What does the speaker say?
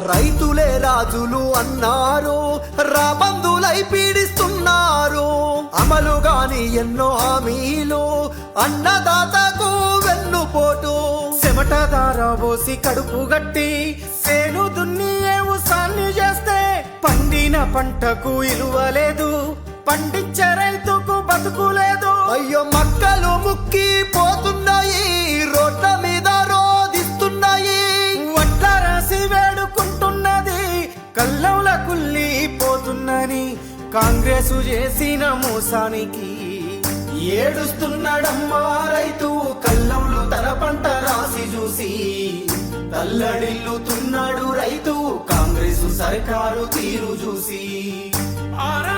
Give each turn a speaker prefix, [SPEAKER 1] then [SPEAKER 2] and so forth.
[SPEAKER 1] రైతులే రాజులు అన్నారు, రాబందులై పీడిస్తున్నారు. అమలు గాని ఎన్నో హామీలు, అన్నదాతకు వెన్నుపోటు.
[SPEAKER 2] చెమటదార పోసి కడుపు గట్టి సేను దున్ని ఏవుసాన్ని చేస్తే పండిన పంటకు ఇలువలేదు, పండించే రైతుకు బతుకులేదు.
[SPEAKER 1] అయ్యో మక్కలు ముక్కి పోతున్నాయి, రోడ్ల మీద రోదిస్తున్నాయి.
[SPEAKER 2] వడ్ల రాసి వేడుకుంటున్నది, కల్లంల కుళ్ళిపోతున్నని కాంగ్రెసు చేసిన మోసానికి
[SPEAKER 1] ఏడుస్తున్నాడమ్మా రైతు, కల్లంలో తన పంట రాసి చూసి. తల్లడిల్లుతున్నాడు రైతు, కాంగ్రెసు సర్కారు తీరు చూసి.
[SPEAKER 2] ఆరా